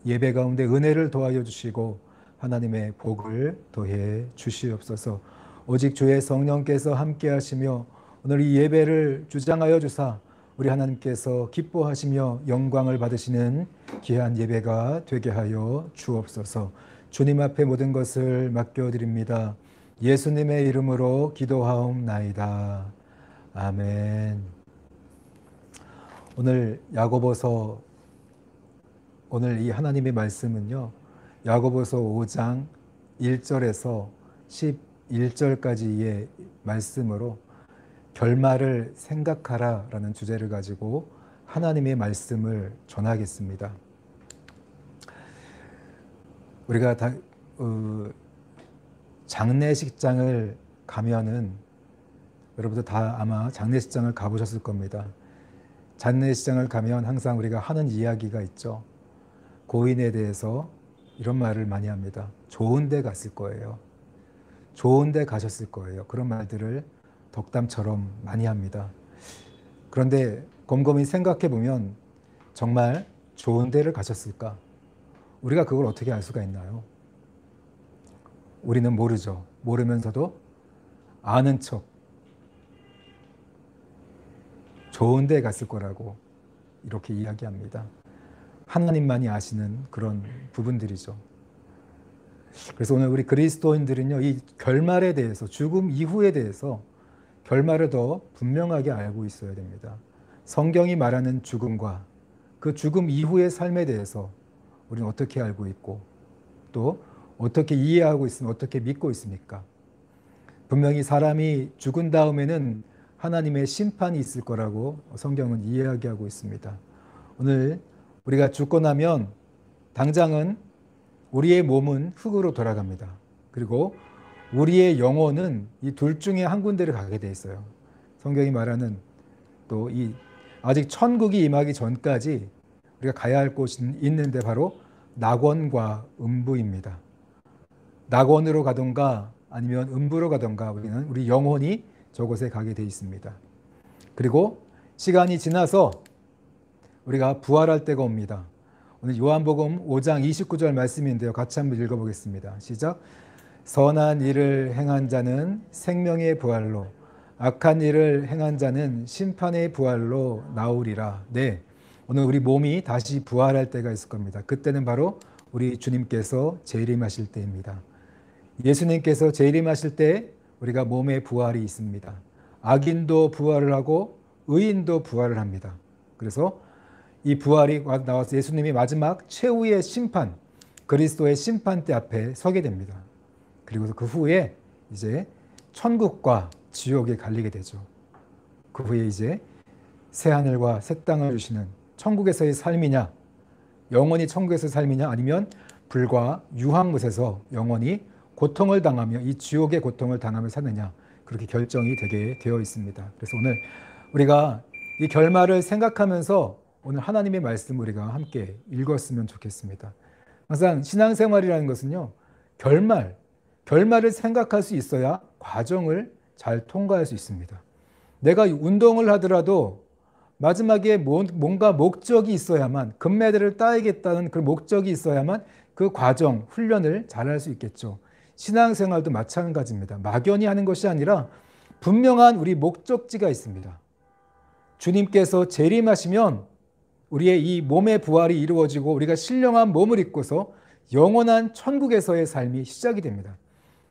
예배 가운데 은혜를 더하여 주시고 하나님의 복을 더해 주시옵소서. 오직 주의 성령께서 함께 하시며 오늘 이 예배를 주장하여 주사 우리 하나님께서 기뻐하시며 영광을 받으시는 귀한 예배가 되게 하여 주옵소서. 주님 앞에 모든 것을 맡겨드립니다. 예수님의 이름으로 기도하옵나이다. 아멘. 오늘 야고보서, 오늘 이 하나님의 말씀은요, 야고보서 5장 1절에서 11절까지의 말씀으로 결말을 생각하라 라는 주제를 가지고 하나님의 말씀을 전하겠습니다. 우리가 장례식장을 가면은 여러분들 다 아마 장례식장을 가보셨을 겁니다. 장례식장을 가면 항상 우리가 하는 이야기가 있죠. 고인에 대해서 이런 말을 많이 합니다. 좋은 데 갔을 거예요. 좋은 데 가셨을 거예요. 그런 말들을 덕담처럼 많이 합니다. 그런데 곰곰이 생각해 보면 정말 좋은 데를 가셨을까? 우리가 그걸 어떻게 알 수가 있나요? 우리는 모르죠. 모르면서도 아는 척 좋은 데 갔을 거라고 이렇게 이야기합니다. 하나님만이 아시는 그런 부분들이죠. 그래서 오늘 우리 그리스도인들은요, 이 결말에 대해서, 죽음 이후에 대해서 결말을 더 분명하게 알고 있어야 됩니다. 성경이 말하는 죽음과 그 죽음 이후의 삶에 대해서 우리는 어떻게 알고 있고 또 어떻게 이해하고 있으면 어떻게 믿고 있습니까? 분명히 사람이 죽은 다음에는 하나님의 심판이 있을 거라고 성경은 이야기하고 있습니다. 오늘 우리가 죽고 나면 당장은 우리의 몸은 흙으로 돌아갑니다. 그리고 우리의 영혼은 이 둘 중에 한 군데를 가게 돼 있어요. 성경이 말하는 또 이 아직 천국이 임하기 전까지 우리가 가야 할 곳이 있는데 바로 낙원과 음부입니다. 낙원으로 가던가 아니면 음부로 가던가 우리는 우리 영혼이 저곳에 가게 돼 있습니다. 그리고 시간이 지나서 우리가 부활할 때가 옵니다. 오늘 요한복음 5장 29절 말씀인데요. 같이 한번 읽어보겠습니다. 시작. 선한 일을 행한 자는 생명의 부활로, 악한 일을 행한 자는 심판의 부활로 나오리라. 네, 오늘 우리 몸이 다시 부활할 때가 있을 겁니다. 그때는 바로 우리 주님께서 재림하실 때입니다. 예수님께서 재림하실 때 우리가 몸의 부활이 있습니다. 악인도 부활을 하고 의인도 부활을 합니다. 그래서 이 부활이 나와서 예수님이 마지막 최후의 심판, 그리스도의 심판대 앞에 서게 됩니다. 그리고 그 후에 이제 천국과 지옥에 갈리게 되죠. 그 후에 이제 새 하늘과 새 땅을 주시는 천국에서의 삶이냐, 영원히 천국에서의 삶이냐, 아니면 불과 유황못에서 영원히 고통을 당하며 이 지옥의 고통을 당하며 사느냐, 그렇게 결정이 되게 되어 있습니다. 그래서 오늘 우리가 이 결말을 생각하면서 오늘 하나님의 말씀 우리가 함께 읽었으면 좋겠습니다. 항상 신앙생활이라는 것은요, 결말을 생각할 수 있어야 과정을 잘 통과할 수 있습니다. 내가 운동을 하더라도 마지막에 뭔가 목적이 있어야만, 금메달을 따야겠다는 그 목적이 있어야만 그 과정, 훈련을 잘할 수 있겠죠. 신앙생활도 마찬가지입니다. 막연히 하는 것이 아니라 분명한 우리 목적지가 있습니다. 주님께서 재림하시면 우리의 이 몸의 부활이 이루어지고 우리가 신령한 몸을 입고서 영원한 천국에서의 삶이 시작이 됩니다.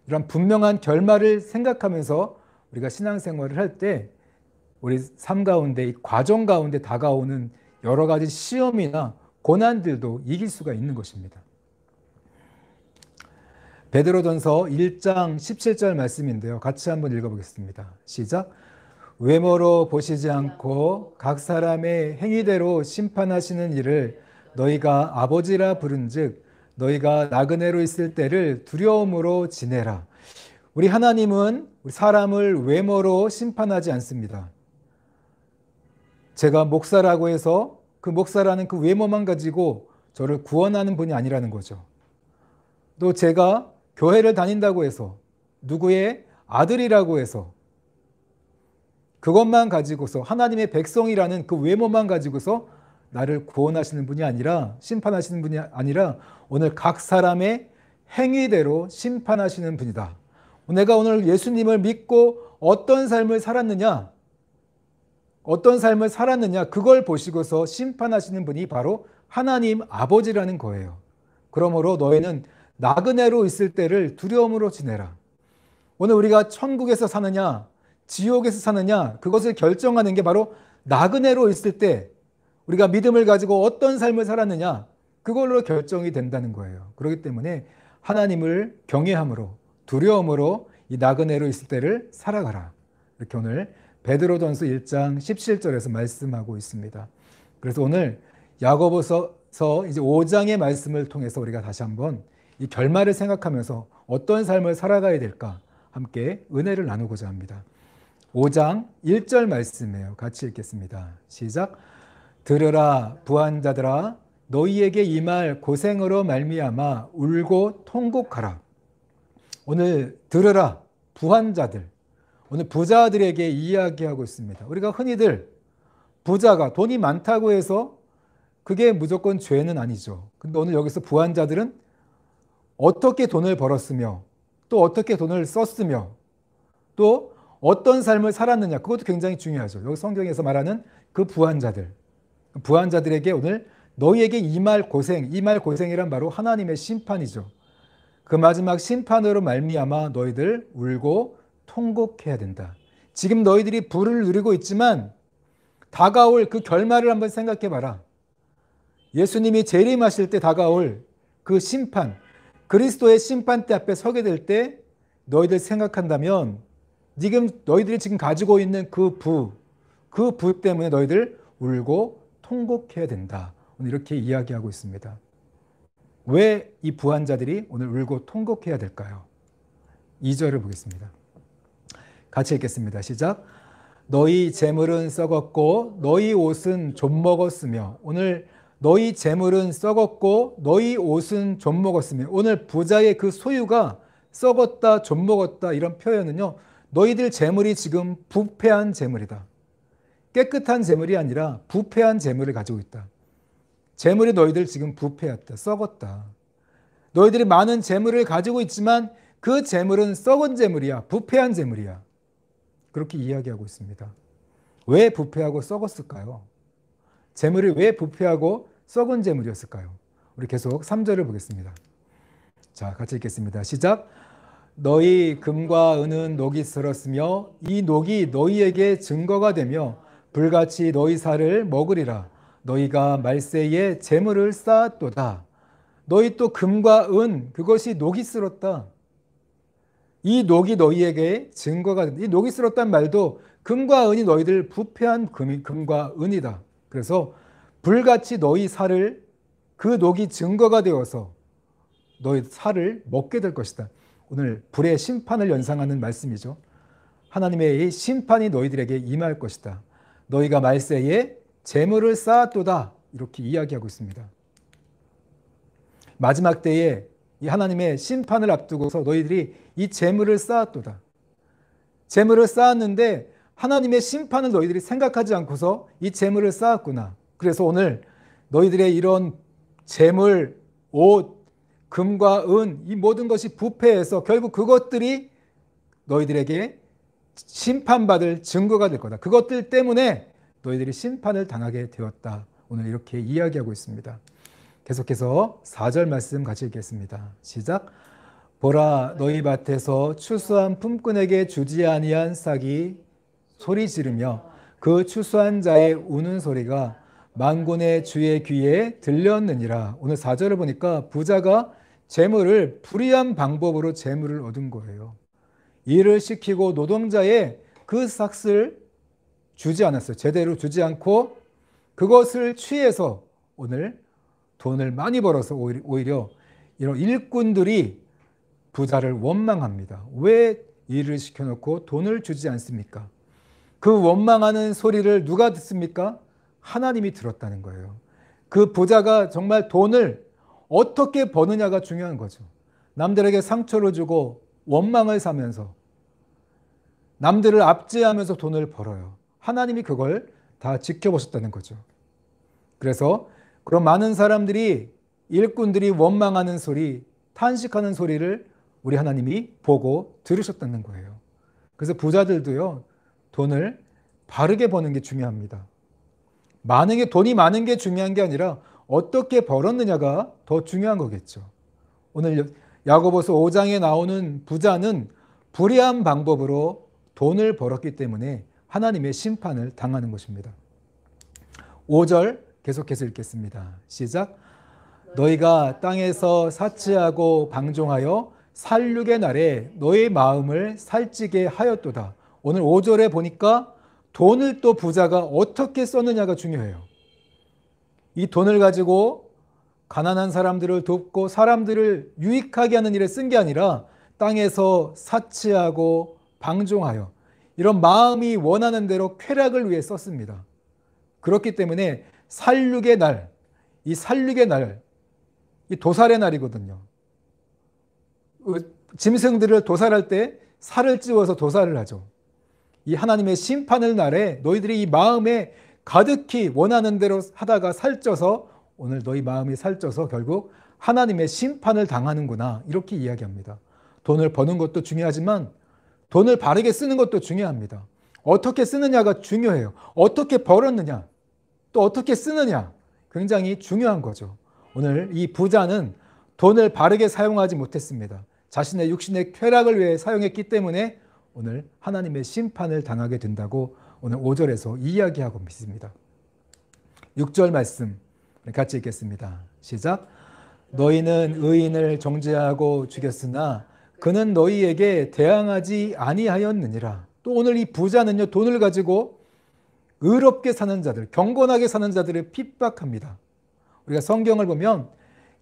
이런 분명한 결말을 생각하면서 우리가 신앙생활을 할 때 우리 삶 가운데, 이 과정 가운데 다가오는 여러 가지 시험이나 고난들도 이길 수가 있는 것입니다. 베드로전서 1장 17절 말씀인데요. 같이 한번 읽어보겠습니다. 시작. 외모로 보시지 않고 각 사람의 행위대로 심판하시는 일을 너희가 아버지라 부른즉 너희가 나그네로 있을 때를 두려움으로 지내라. 우리 하나님은 사람을 외모로 심판하지 않습니다. 제가 목사라고 해서 그 목사라는 그 외모만 가지고 저를 구원하는 분이 아니라는 거죠. 또 제가 교회를 다닌다고 해서 누구의 아들이라고 해서 그것만 가지고서 하나님의 백성이라는 그 외모만 가지고서 나를 구원하시는 분이 아니라, 심판하시는 분이 아니라 오늘 각 사람의 행위대로 심판하시는 분이다. 내가 오늘 예수님을 믿고 어떤 삶을 살았느냐, 그걸 보시고서 심판하시는 분이 바로 하나님 아버지라는 거예요. 그러므로 너희는 나그네로 있을 때를 두려움으로 지내라. 오늘 우리가 천국에서 사느냐, 지옥에서 사느냐, 그것을 결정하는 게 바로 나그네로 있을 때 우리가 믿음을 가지고 어떤 삶을 살았느냐, 그걸로 결정이 된다는 거예요. 그렇기 때문에 하나님을 경외함으로, 두려움으로 이 나그네로 있을 때를 살아가라. 이렇게 오늘 베드로전서 1장 17절에서 말씀하고 있습니다. 그래서 오늘 야고보서 이제 5장의 말씀을 통해서 우리가 다시 한번 이 결말을 생각하면서 어떤 삶을 살아가야 될까 함께 은혜를 나누고자 합니다. 5장 1절 말씀이에요. 같이 읽겠습니다. 시작. 들으라 부한자들아, 너희에게 이 말 고생으로 말미암아 울고 통곡하라. 오늘 들으라 부한자들, 오늘 부자들에게 이야기하고 있습니다. 우리가 흔히들 부자가 돈이 많다고 해서 그게 무조건 죄는 아니죠. 근데 오늘 여기서 부한자들은 어떻게 돈을 벌었으며 또 어떻게 돈을 썼으며 또 어떤 삶을 살았느냐, 그것도 굉장히 중요하죠. 여기 성경에서 말하는 그 부한자들에게 오늘 너희에게 이 말 고생이란 바로 하나님의 심판이죠. 그 마지막 심판으로 말미암아 너희들 울고 통곡해야 된다. 지금 너희들이 부를 누리고 있지만 다가올 그 결말을 한번 생각해 봐라. 예수님이 재림하실 때 다가올 그 심판, 그리스도의 심판대 앞에 서게 될 때 너희들 생각한다면 너희들이 지금 가지고 있는 그 부 때문에 너희들 울고 통곡해야 된다. 오늘 이렇게 이야기하고 있습니다. 왜 이 부한 자들이 오늘 울고 통곡해야 될까요? 2절을 보겠습니다. 같이 읽겠습니다. 시작. 너희 재물은 썩었고 너희 옷은 좀 먹었으며, 오늘 너희 재물은 썩었고 너희 옷은 좀 먹었으며, 오늘 부자의 그 소유가 썩었다, 좀 먹었다, 이런 표현은요, 너희들 재물이 지금 부패한 재물이다. 깨끗한 재물이 아니라 부패한 재물을 가지고 있다. 재물이 너희들 지금 부패했다, 썩었다. 너희들이 많은 재물을 가지고 있지만 그 재물은 썩은 재물이야, 부패한 재물이야. 그렇게 이야기하고 있습니다. 왜 부패하고 썩었을까요? 재물이 왜 부패하고 썩은 재물이었을까요? 우리 계속 3절을 보겠습니다. 자, 같이 읽겠습니다. 시작. 너희 금과 은은 녹이 슬었으며 이 녹이 너희에게 증거가 되며 불같이 너희 살을 먹으리라. 너희가 말세에 재물을 쌓았도다. 너희 또 금과 은, 그것이 녹이 슬었다. 이 녹이 너희에게 증거가 된다. 이 녹이 슬었단 말도 금과 은이 너희들 부패한 금과 은이다. 그래서 불같이 너희 살을, 그 녹이 증거가 되어서 너희 살을 먹게 될 것이다. 오늘 불의 심판을 연상하는 말씀이죠. 하나님의 이 심판이 너희들에게 임할 것이다. 너희가 말세에 재물을 쌓았도다. 이렇게 이야기하고 있습니다. 마지막 때에 이 하나님의 심판을 앞두고서 너희들이 이 재물을 쌓았도다. 재물을 쌓았는데 하나님의 심판을 너희들이 생각하지 않고서 이 재물을 쌓았구나. 그래서 오늘 너희들의 이런 재물, 옷, 금과 은, 이 모든 것이 부패해서 결국 그것들이 너희들에게 심판받을 증거가 될 거다. 그것들 때문에 너희들이 심판을 당하게 되었다. 오늘 이렇게 이야기하고 있습니다. 계속해서 4절 말씀 같이 읽겠습니다. 시작. 보라, 너희 밭에서 추수한 품꾼에게 주지 아니한 싹이 소리 지르며 그 추수한 자의 우는 소리가 만군의 주의 귀에 들렸느니라. 오늘 4절을 보니까 부자가 재물을 불의한 방법으로 재물을 얻은 거예요. 일을 시키고 노동자의 그 삭을 주지 않았어요. 제대로 주지 않고 그것을 취해서 오늘 돈을 많이 벌어서 오히려 이런 일꾼들이 부자를 원망합니다. 왜 일을 시켜놓고 돈을 주지 않습니까? 그 원망하는 소리를 누가 듣습니까? 하나님이 들었다는 거예요. 그 부자가 정말 돈을 어떻게 버느냐가 중요한 거죠. 남들에게 상처를 주고 원망을 사면서 남들을 압제하면서 돈을 벌어요. 하나님이 그걸 다 지켜보셨다는 거죠. 그래서 그런 많은 사람들이, 일꾼들이 원망하는 소리, 탄식하는 소리를 우리 하나님이 보고 들으셨다는 거예요. 그래서 부자들도요, 돈을 바르게 버는 게 중요합니다. 돈이 많은 게 중요한 게 아니라 어떻게 벌었느냐가 더 중요한 거겠죠. 오늘 야고보서 5장에 나오는 부자는 불의한 방법으로 돈을 벌었기 때문에 하나님의 심판을 당하는 것입니다. 5절 계속해서 읽겠습니다. 시작. 너희가 땅에서 사치하고 방종하여 살육의 날에 너희 마음을 살찌게 하였도다. 오늘 5절에 보니까 돈을 또 부자가 어떻게 썼느냐가 중요해요. 이 돈을 가지고 가난한 사람들을 돕고 사람들을 유익하게 하는 일에 쓴 게 아니라 땅에서 사치하고 방종하여 이런 마음이 원하는 대로 쾌락을 위해 썼습니다. 그렇기 때문에 살육의 날, 이 살육의 날, 이 도살의 날이거든요. 짐승들을 도살할 때 살을 찌워서 도살을 하죠. 이 하나님의 심판의 날에 너희들이 이 마음에 가득히 원하는 대로 하다가 살쪄서 오늘 너희 마음이 살쪄서 결국 하나님의 심판을 당하는구나, 이렇게 이야기합니다. 돈을 버는 것도 중요하지만 돈을 바르게 쓰는 것도 중요합니다. 어떻게 쓰느냐가 중요해요. 어떻게 벌었느냐, 또 어떻게 쓰느냐, 굉장히 중요한 거죠. 오늘 이 부자는 돈을 바르게 사용하지 못했습니다. 자신의 육신의 쾌락을 위해 사용했기 때문에 오늘 하나님의 심판을 당하게 된다고 오늘 5절에서 이야기하고 있습니다. 6절 말씀 같이 읽겠습니다. 시작. 너희는 의인을 정죄하고 죽였으나 그는 너희에게 대항하지 아니하였느니라. 또 오늘 이 부자는요, 돈을 가지고 의롭게 사는 자들, 경건하게 사는 자들을 핍박합니다. 우리가 성경을 보면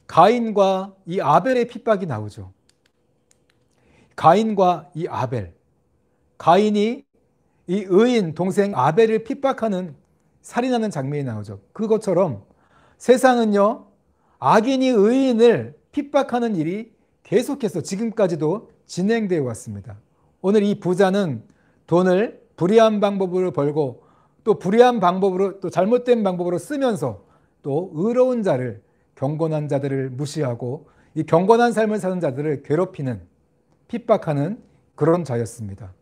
가인과 이 아벨의 핍박이 나오죠. 가인과 이 아벨, 가인이 이 의인 동생 아벨을 핍박하는, 살인하는 장면이 나오죠. 그것처럼 세상은요, 악인이 의인을 핍박하는 일이 계속해서 지금까지도 진행되어 왔습니다. 오늘 이 부자는 돈을 불의한 방법으로 벌고 또 불의한 방법으로, 또 잘못된 방법으로 쓰면서 또 의로운 자를, 경건한 자들을 무시하고 이 경건한 삶을 사는 자들을 괴롭히는, 핍박하는 그런 자였습니다.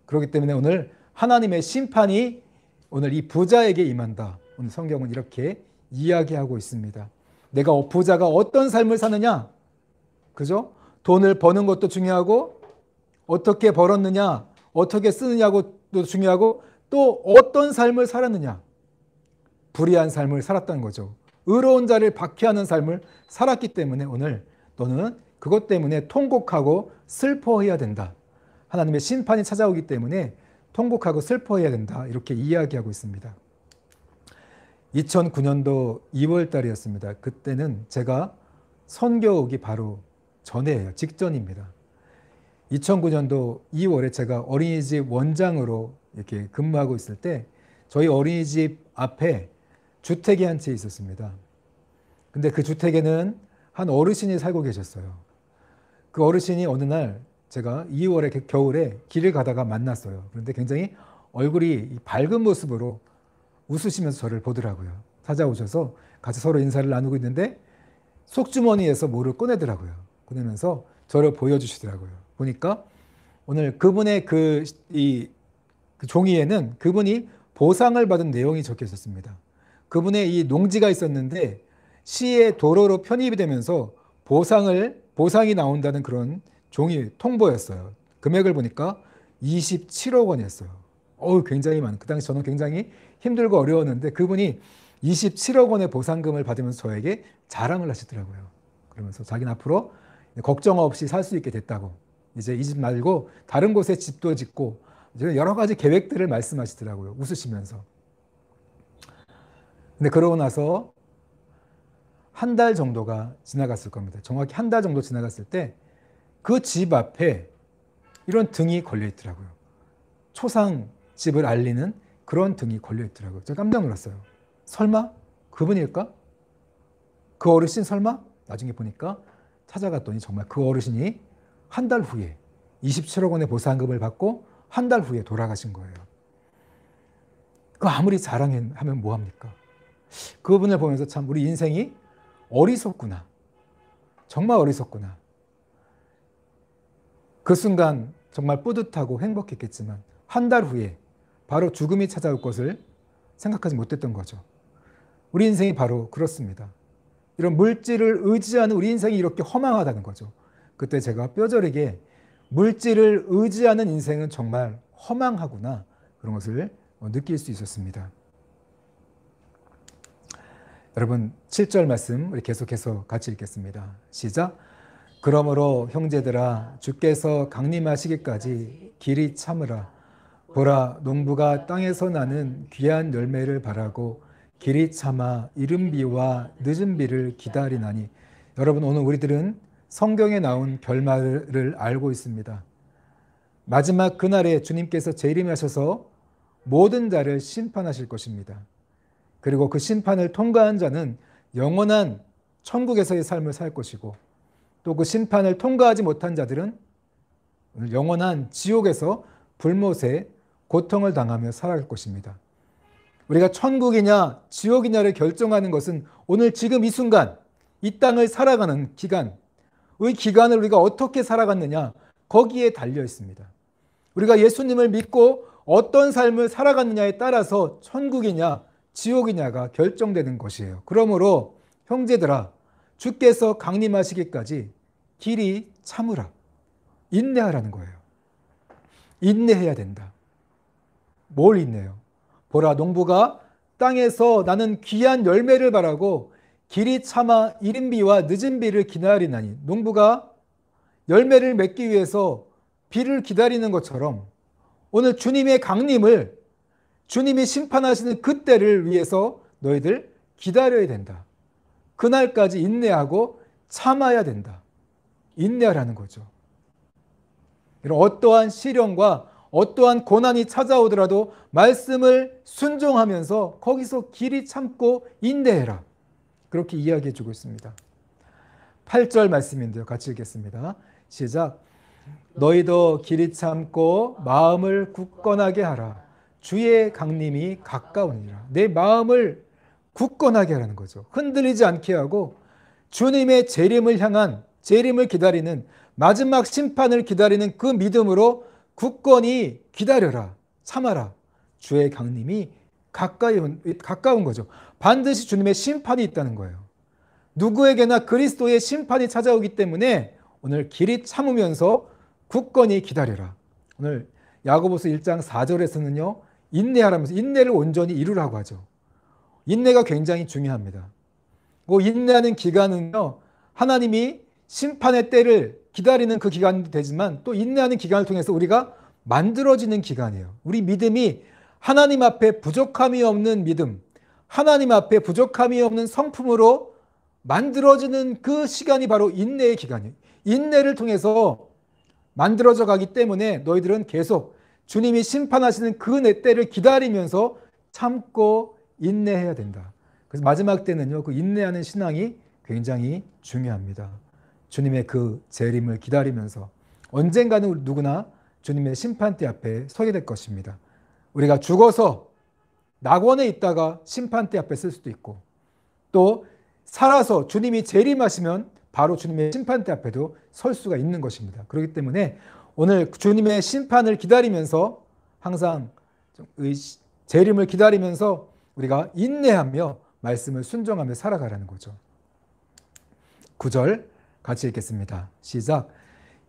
그렇기 때문에 오늘 하나님의 심판이 오늘 이 부자에게 임한다. 오늘 성경은 이렇게 이야기하고 있습니다. 내가 부자가 어떤 삶을 사느냐, 그죠? 돈을 버는 것도 중요하고 어떻게 벌었느냐, 어떻게 쓰느냐고도 중요하고 또 어떤 삶을 살았느냐, 불의한 삶을 살았다는 거죠. 의로운 자를 박해하는 삶을 살았기 때문에 오늘 너는 그것 때문에 통곡하고 슬퍼해야 된다. 하나님의 심판이 찾아오기 때문에 통곡하고 슬퍼해야 된다. 이렇게 이야기하고 있습니다. 2009년도 2월 달이었습니다. 그때는 제가 선교 오기 바로 전에예요. 직전입니다. 2009년도 2월에 제가 어린이집 원장으로 이렇게 근무하고 있을 때 저희 어린이집 앞에 주택이 한 채 있었습니다. 근데 그 주택에는 한 어르신이 살고 계셨어요. 그 어르신이 어느 날 제가 2월에 겨울에 길을 가다가 만났어요. 그런데 굉장히 얼굴이 밝은 모습으로 웃으시면서 저를 보더라고요. 찾아오셔서 같이 서로 인사를 나누고 있는데 속주머니에서 뭐를 꺼내더라고요. 꺼내면서 저를 보여주시더라고요. 보니까 오늘 그분의 그 종이에는 그분이 보상을 받은 내용이 적혀 있었습니다. 그분의 이 농지가 있었는데 시의 도로로 편입이 되면서 보상이 나온다는 그런 종이 통보였어요. 금액을 보니까 27억 원이었어요. 굉장히 그 당시 저는 굉장히 힘들고 어려웠는데 그분이 27억 원의 보상금을 받으면서 저에게 자랑을 하시더라고요. 그러면서 자기는 앞으로 걱정 없이 살 수 있게 됐다고, 이제 이 집 말고 다른 곳에 집도 짓고 여러 가지 계획들을 말씀하시더라고요. 웃으시면서. 근데 그러고 나서 한 달 정도가 지나갔을 겁니다. 정확히 한 달 정도 지나갔을 때 그 집 앞에 이런 등이 걸려 있더라고요. 초상집을 알리는 그런 등이 걸려 있더라고요. 제가 깜짝 놀랐어요. 설마 그분일까? 그 어르신 설마? 나중에 보니까 찾아갔더니 정말 그 어르신이 한 달 후에 27억 원의 보상금을 받고 한 달 후에 돌아가신 거예요. 그 아무리 자랑하면 뭐합니까? 그분을 보면서 참 우리 인생이 어리석구나. 정말 어리석구나. 그 순간 정말 뿌듯하고 행복했겠지만 한 달 후에 바로 죽음이 찾아올 것을 생각하지 못했던 거죠. 우리 인생이 바로 그렇습니다. 이런 물질을 의지하는 우리 인생이 이렇게 허망하다는 거죠. 그때 제가 뼈저리게 물질을 의지하는 인생은 정말 허망하구나, 그런 것을 느낄 수 있었습니다. 여러분 7절 말씀 우리 계속해서 같이 읽겠습니다. 시작. 그러므로 형제들아 주께서 강림하시기까지 길이 참으라. 보라 농부가 땅에서 나는 귀한 열매를 바라고 길이 참아 이른 비와 늦은 비를 기다리나니. 여러분 오늘 우리들은 성경에 나온 결말을 알고 있습니다. 마지막 그날에 주님께서 재림하셔서 모든 자를 심판하실 것입니다. 그리고 그 심판을 통과한 자는 영원한 천국에서의 삶을 살 것이고, 또 그 심판을 통과하지 못한 자들은 영원한 지옥에서 불못에 고통을 당하며 살아갈 것입니다. 우리가 천국이냐 지옥이냐를 결정하는 것은 오늘 지금 이 순간 이 땅을 살아가는 기간, 이 기간을 우리가 어떻게 살아갔느냐, 거기에 달려 있습니다. 우리가 예수님을 믿고 어떤 삶을 살아갔느냐에 따라서 천국이냐 지옥이냐가 결정되는 것이에요. 그러므로 형제들아 주께서 강림하시기까지 길이 참으라. 인내하라는 거예요. 인내해야 된다. 뭘 인내요? 보라 농부가 땅에서 나는 귀한 열매를 바라고 길이 참아 이른 비와 늦은 비를 기다리나니. 농부가 열매를 맺기 위해서 비를 기다리는 것처럼 오늘 주님의 강림을, 주님이 심판하시는 그때를 위해서 너희들 기다려야 된다. 그날까지 인내하고 참아야 된다. 인내하라는 거죠. 이런 어떠한 시련과 어떠한 고난이 찾아오더라도 말씀을 순종하면서 거기서 길이 참고 인내해라. 그렇게 이야기해 주고 있습니다. 8절 말씀인데요. 같이 읽겠습니다. 시작. 너희도 길이 참고 마음을 굳건하게 하라. 주의 강림이 가까우니라. 내 마음을 굳건하게 하라는 거죠. 흔들리지 않게 하고 주님의 재림을 향한, 재림을 기다리는, 마지막 심판을 기다리는 그 믿음으로 굳건히 기다려라. 참아라. 주의 강림이 가까운 거죠. 반드시 주님의 심판이 있다는 거예요. 누구에게나 그리스도의 심판이 찾아오기 때문에 오늘 길이 참으면서 굳건히 기다려라. 오늘 야고보서 1장 4절에서는요. 인내하라면서 인내를 온전히 이루라고 하죠. 인내가 굉장히 중요합니다. 그 인내하는 기간은요. 하나님이 심판의 때를 기다리는 그 기간도 되지만 또 인내하는 기간을 통해서 우리가 만들어지는 기간이에요. 우리 믿음이 하나님 앞에 부족함이 없는 믿음, 하나님 앞에 부족함이 없는 성품으로 만들어지는 그 시간이 바로 인내의 기간이에요. 인내를 통해서 만들어져 가기 때문에 너희들은 계속 주님이 심판하시는 그 때를 기다리면서 참고 인내해야 된다. 그래서 마지막 때는요, 그 인내하는 신앙이 굉장히 중요합니다. 주님의 그 재림을 기다리면서 언젠가는 누구나 주님의 심판대 앞에 서게 될 것입니다. 우리가 죽어서 낙원에 있다가 심판대 앞에 쓸 수도 있고, 또 살아서 주님이 재림하시면 바로 주님의 심판대 앞에도 설 수가 있는 것입니다. 그렇기 때문에 오늘 주님의 심판을 기다리면서 항상 재림을 기다리면서 우리가 인내하며 말씀을 순종하며 살아가라는 거죠. 9절 같이 읽겠습니다. 시작.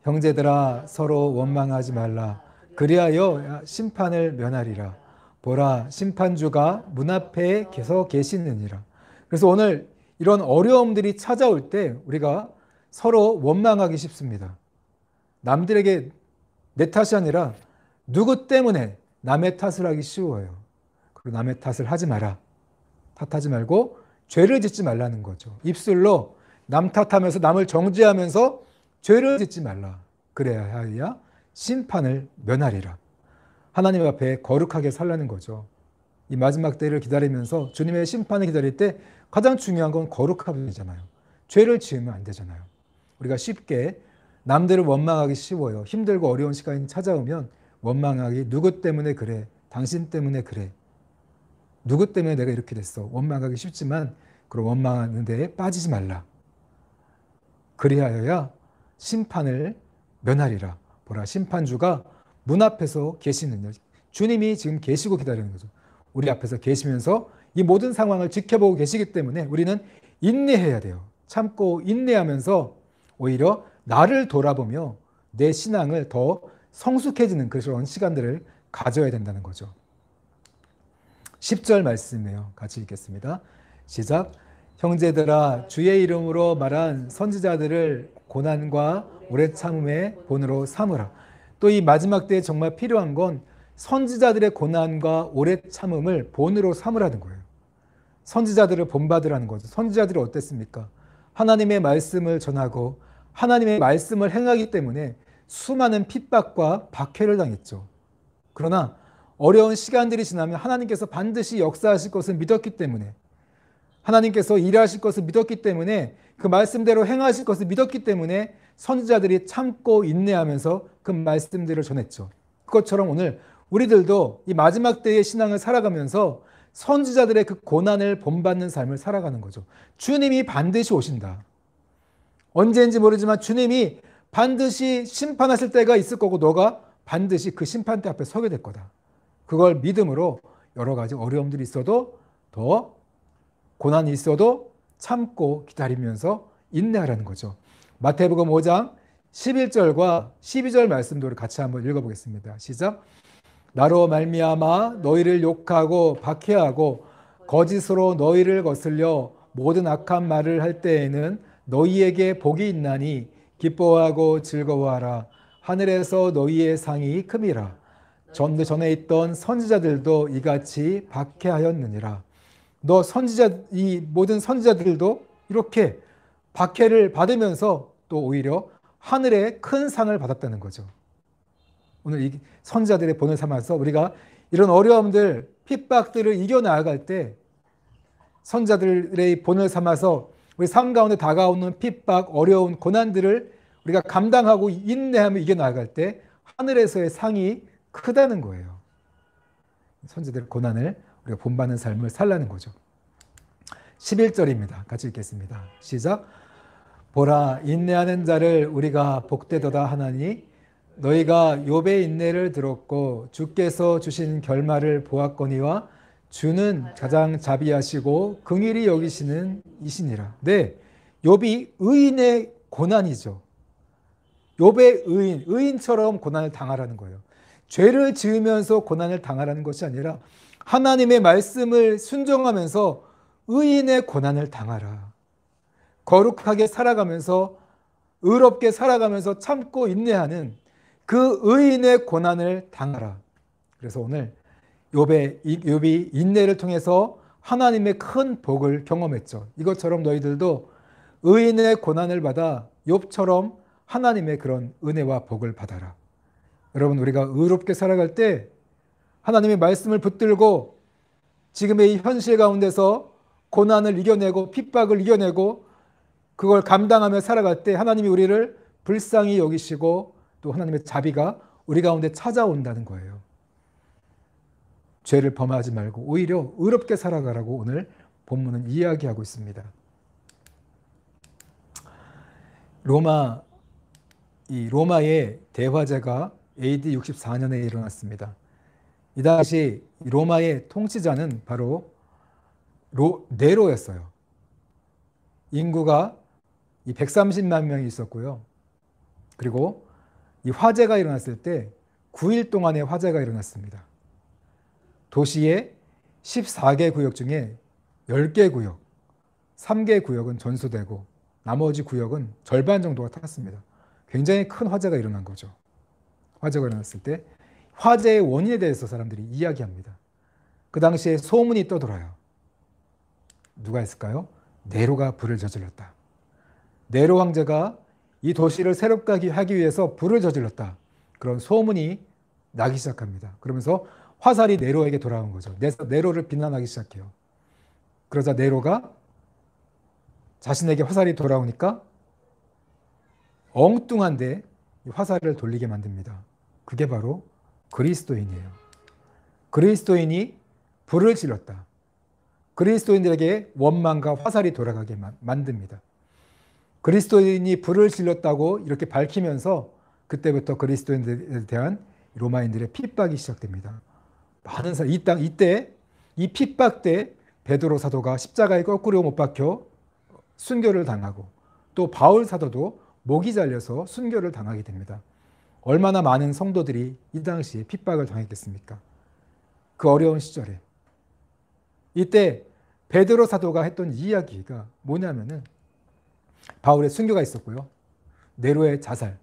형제들아 서로 원망하지 말라. 그리하여 심판을 면하리라. 보라 심판주가 문 앞에 서 계시느니라. 그래서 오늘 이런 어려움들이 찾아올 때 우리가 서로 원망하기 쉽습니다. 남들에게 내 탓이 아니라 누구 때문에 남의 탓을 하기 쉬워요. 그리고 남의 탓을 하지 마라. 탓하지 말고 죄를 짓지 말라는 거죠. 입술로 남 탓하면서 남을 정죄하면서 죄를 짓지 말라. 그래야 심판을 면하리라. 하나님 앞에 거룩하게 살라는 거죠. 이 마지막 때를 기다리면서 주님의 심판을 기다릴 때 가장 중요한 건 거룩함이잖아요. 죄를 지으면 안 되잖아요. 우리가 쉽게 남들을 원망하기 쉬워요. 힘들고 어려운 시간이 찾아오면 원망하기, 누구 때문에 그래, 당신 때문에 그래. 누구 때문에 내가 이렇게 됐어? 원망하기 쉽지만 그런 원망하는 데에 빠지지 말라. 그리하여야 심판을 면하리라. 보라, 심판주가 문 앞에서 계시느냐. 주님이 지금 계시고 기다리는 거죠. 우리 앞에서 계시면서 이 모든 상황을 지켜보고 계시기 때문에 우리는 인내해야 돼요. 참고 인내하면서 오히려 나를 돌아보며 내 신앙을 더 성숙해지는 그런 시간들을 가져야 된다는 거죠. 10절 말씀이에요. 같이 읽겠습니다. 시작. 형제들아, 주의 이름으로 말한 선지자들을 고난과 오래 참음의 본으로 삼으라. 또 이 마지막 때에 정말 필요한 건 선지자들의 고난과 오래 참음을 본으로 삼으라는 거예요. 선지자들을 본받으라는 거죠. 선지자들이 어땠습니까? 하나님의 말씀을 전하고 하나님의 말씀을 행하기 때문에 수많은 핍박과 박해를 당했죠. 그러나 어려운 시간들이 지나면 하나님께서 반드시 역사하실 것을 믿었기 때문에, 하나님께서 일하실 것을 믿었기 때문에, 그 말씀대로 행하실 것을 믿었기 때문에 선지자들이 참고 인내하면서 그 말씀들을 전했죠. 그것처럼 오늘 우리들도 이 마지막 때의 신앙을 살아가면서 선지자들의 그 고난을 본받는 삶을 살아가는 거죠. 주님이 반드시 오신다. 언제인지 모르지만 주님이 반드시 심판하실 때가 있을 거고 너가 반드시 그 심판대 앞에 서게 될 거다. 그걸 믿음으로 여러 가지 어려움들이 있어도, 더 고난이 있어도 참고 기다리면서 인내하라는 거죠. 마태복음 5장 11절과 12절 말씀도 같이 한번 읽어보겠습니다. 시작. 나로 말미암아 너희를 욕하고 박해하고 거짓으로 너희를 거슬려 모든 악한 말을 할 때에는 너희에게 복이 있나니 기뻐하고 즐거워하라. 하늘에서 너희의 상이 큼이라. 전에 있던 선지자들도 이같이 박해하였느니라. 이 모든 선지자들도 이렇게 박해를 받으면서 또 오히려 하늘의 큰 상을 받았다는 거죠. 오늘 이 선지자들의 본을 삼아서 우리가 이런 어려움들, 핍박들을 이겨나갈 때 선지자들의 본을 삼아서 우리 삶 가운데 다가오는 핍박, 어려운 고난들을 우리가 감당하고 인내하며 이겨나갈 때 하늘에서의 상이 크다는 거예요. 선지자들의 고난을 우리가 본받는 삶을 살라는 거죠. 11절입니다. 같이 읽겠습니다. 시작. 보라, 인내하는 자를 우리가 복되도다 하나니 너희가 욥의 인내를 들었고 주께서 주신 결말을 보았거니와 주는 가장 자비하시고 긍휼히 여기시는 이시니라. 네, 욥이 의인의 고난이죠. 욥의 의인처럼 고난을 당하라는 거예요. 죄를 지으면서 고난을 당하라는 것이 아니라 하나님의 말씀을 순종하면서 의인의 고난을 당하라. 거룩하게 살아가면서, 의롭게 살아가면서 참고 인내하는 그 의인의 고난을 당하라. 그래서 오늘 욥이 인내를 통해서 하나님의 큰 복을 경험했죠. 이것처럼 너희들도 의인의 고난을 받아 욥처럼 하나님의 그런 은혜와 복을 받아라. 여러분, 우리가 의롭게 살아갈 때 하나님의 말씀을 붙들고 지금의 이 현실 가운데서 고난을 이겨내고 핍박을 이겨내고 그걸 감당하며 살아갈 때 하나님이 우리를 불쌍히 여기시고 또 하나님의 자비가 우리 가운데 찾아온다는 거예요. 죄를 범하지 말고 오히려 의롭게 살아가라고 오늘 본문은 이야기하고 있습니다. 로마의 대화제가 AD 64년에 일어났습니다. 이 당시 로마의 통치자는 바로 네로였어요. 인구가 130만 명이 있었고요. 그리고 이 화재가 일어났을 때 9일 동안의 화재가 일어났습니다. 도시의 14개 구역 중에 10개 구역, 3개 구역은 전소되고 나머지 구역은 절반 정도가 탔습니다. 굉장히 큰 화재가 일어난 거죠. 화재가 일어났을 때 화재의 원인에 대해서 사람들이 이야기합니다. 그 당시에 소문이 떠돌아요. 누가 했을까요? 네로가 불을 저질렀다. 네로 황제가 이 도시를 새롭게 하기 위해서 불을 저질렀다. 그런 소문이 나기 시작합니다. 그러면서 화살이 네로에게 돌아온 거죠. 네로를 비난하기 시작해요. 그러자 네로가 자신에게 화살이 돌아오니까 엉뚱한데 화살을 돌리게 만듭니다. 그게 바로 그리스도인이에요. 그리스도인이 불을 질렀다. 그리스도인들에게 원망과 화살이 돌아가게 만듭니다. 그리스도인이 불을 질렀다고 이렇게 밝히면서 그때부터 그리스도인들에 대한 로마인들의 핍박이 시작됩니다. 많은 사람, 이때 이 핍박 때 베드로 사도가 십자가에 거꾸로 못 박혀 순교를 당하고 또 바울 사도도 목이 잘려서 순교를 당하게 됩니다. 얼마나 많은 성도들이 이 당시에 핍박을 당했겠습니까? 그 어려운 시절에. 이때 베드로 사도가 했던 이야기가 뭐냐면은 바울의 순교가 있었고요. 네로의 자살.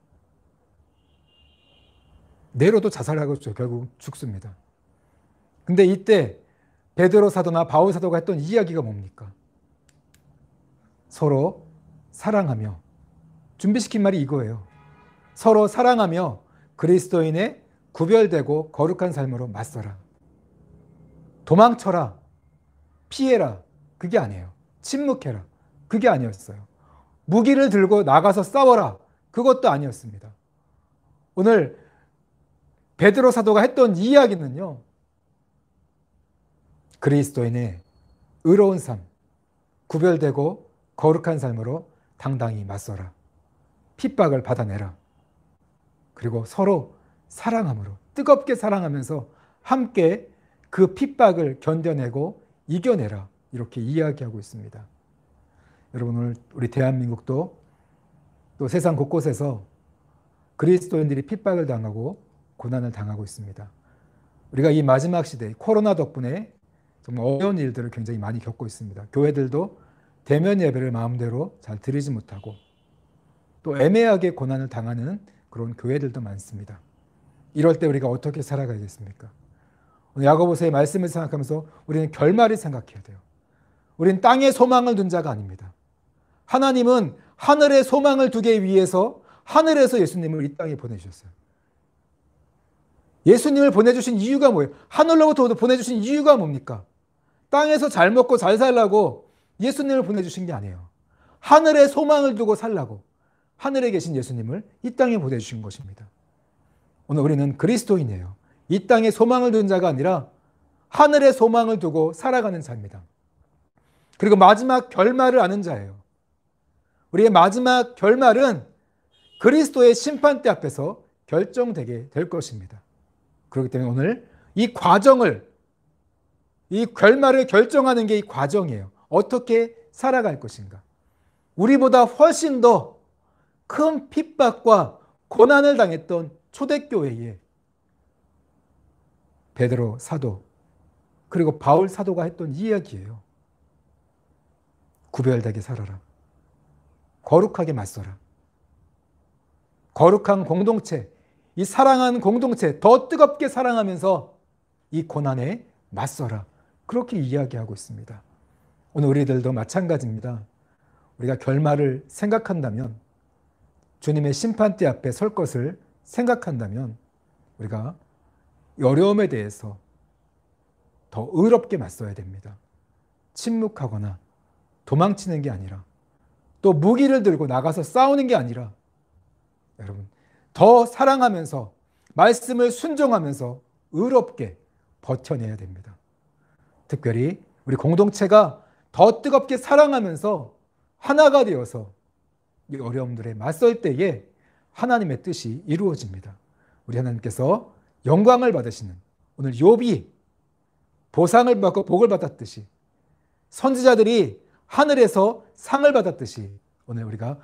네로도 자살하고 결국 죽습니다. 근데 이때 베드로 사도나 바울 사도가 했던 이야기가 뭡니까? 서로 사랑하며, 준비시킨 말이 이거예요. 서로 사랑하며 그리스도인의 구별되고 거룩한 삶으로 맞서라. 도망쳐라. 피해라. 그게 아니에요. 침묵해라. 그게 아니었어요. 무기를 들고 나가서 싸워라. 그것도 아니었습니다. 오늘 베드로 사도가 했던 이야기는요. 그리스도인의 의로운 삶, 구별되고 거룩한 삶으로 당당히 맞서라. 핍박을 받아내라. 그리고 서로 사랑함으로 뜨겁게 사랑하면서 함께 그 핍박을 견뎌내고 이겨내라. 이렇게 이야기하고 있습니다. 여러분 오늘 우리 대한민국도 또 세상 곳곳에서 그리스도인들이 핍박을 당하고 고난을 당하고 있습니다. 우리가 이 마지막 시대 코로나 덕분에 정말 어려운 일들을 굉장히 많이 겪고 있습니다. 교회들도 대면 예배를 마음대로 잘 드리지 못하고 또 애매하게 고난을 당하는 그런 교회들도 많습니다. 이럴 때 우리가 어떻게 살아가야겠습니까? 오늘 야고보서의 말씀을 생각하면서 우리는 결말을 생각해야 돼요. 우리는 땅에 소망을 둔 자가 아닙니다. 하나님은 하늘에 소망을 두기 위해서 하늘에서 예수님을 이 땅에 보내주셨어요. 예수님을 보내주신 이유가 뭐예요? 하늘로부터 보내주신 이유가 뭡니까? 땅에서 잘 먹고 잘 살라고 예수님을 보내주신 게 아니에요. 하늘에 소망을 두고 살라고 하늘에 계신 예수님을 이 땅에 보내주신 것입니다. 오늘 우리는 그리스도인이에요. 이 땅에 소망을 둔 자가 아니라 하늘에 소망을 두고 살아가는 자입니다. 그리고 마지막 결말을 아는 자예요. 우리의 마지막 결말은 그리스도의 심판대 앞에서 결정되게 될 것입니다. 그렇기 때문에 오늘 이 과정을, 이 결말을 결정하는 게 이 과정이에요. 어떻게 살아갈 것인가. 우리보다 훨씬 더 큰 핍박과 고난을 당했던 초대교회에 베드로 사도 그리고 바울 사도가 했던 이야기예요. 구별되게 살아라. 거룩하게 맞서라. 거룩한 공동체, 이 사랑하는 공동체 더 뜨겁게 사랑하면서 이 고난에 맞서라. 그렇게 이야기하고 있습니다. 오늘 우리들도 마찬가지입니다. 우리가 결말을 생각한다면, 주님의 심판대 앞에 설 것을 생각한다면 우리가 이 어려움에 대해서 더 의롭게 맞서야 됩니다. 침묵하거나 도망치는 게 아니라 또 무기를 들고 나가서 싸우는 게 아니라 여러분 더 사랑하면서 말씀을 순종하면서 의롭게 버텨내야 됩니다. 특별히 우리 공동체가 더 뜨겁게 사랑하면서 하나가 되어서 이 어려움들에 맞설 때에 하나님의 뜻이 이루어집니다. 우리 하나님께서 영광을 받으시는 오늘 욥이 보상을 받고 복을 받았듯이 선지자들이 하늘에서 상을 받았듯이 오늘 우리가